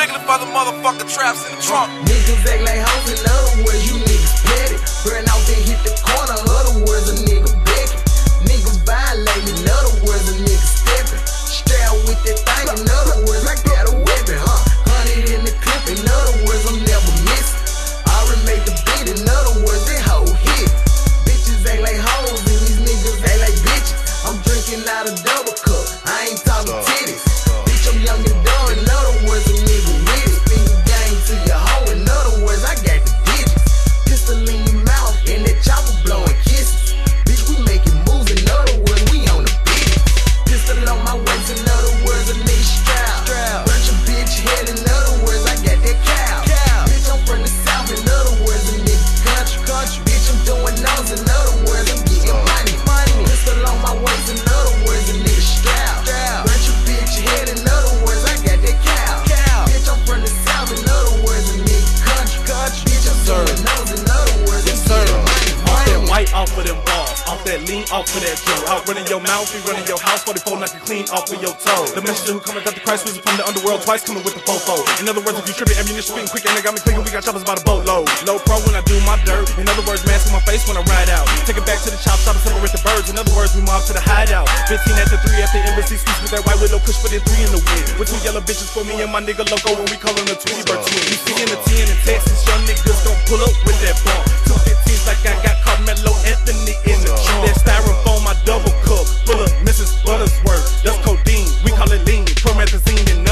Negative for the motherfucker traps in the trunk. Niggas act like hoes, in other words, you niggas petty. Burn out, then hit the corner, other words, a nigga begging. Niggas violating, in other words, a nigga stepping. Straight out with that thing, in other words, I got a weapon, huh? 100 in the clip, in other words, I'm never missing. I already made the beat, in other words, that hoe hit. Bitches act like hoes, and these niggas act like bitches. I'm drinking out a double cup, I ain't talking titties. Bitch, I'm young and dumb, in other words, a nigga with it. Spin the game to your hoe, in other words, I got the digits. Pistol in your mouth, and that chopper blowing kisses. Bitch, we making moves, in other words, we on the beat. Pistol on my waist, in other words, a nigga strap. Bunch of bitch head, in other words, I got that cow. Bitch, I'm from the south, in other words, a nigga country. Bitch, I'm doing nose, in other words, I'm getting money. Pistol on my waist, in other words, a nigga strap. Bunch of bitch head, in other words, I got that cow. Bitch, I'm from the south, in other words, a nigga country. Bitch, I'm doing nose, in other words, I'm getting money. Off that white, off of them balls. Off that lean, off of that dough. Out running your mouth, we running your house. 44 knocking clean off of your toe. The messenger who coming got the Christ was from the underworld twice, coming with the fofo. In other words, if you tripping, ammunition spitting quick and they got me clicking, we got choppers by the boatload. Low pro when I do my dirt. In other words, mask in my face when I ride out. Take it back to the chop shop and separate the birds. In other words, we mob to the hideout. 15 at the 3 at the embassy suites with that white widow kush for the 3 in the wind. With 2 yellow bitches for me and my nigga Loco when we call him the Tweety Bird twin. You see in the 10 in Texas, young niggas gon' pull up with that bomb. 215s like I got Carmelo Anthony in the trunk. That styrofoam, my double cup, full of Mrs. Buttersworth. That's codeine, we call it lean, promethazine and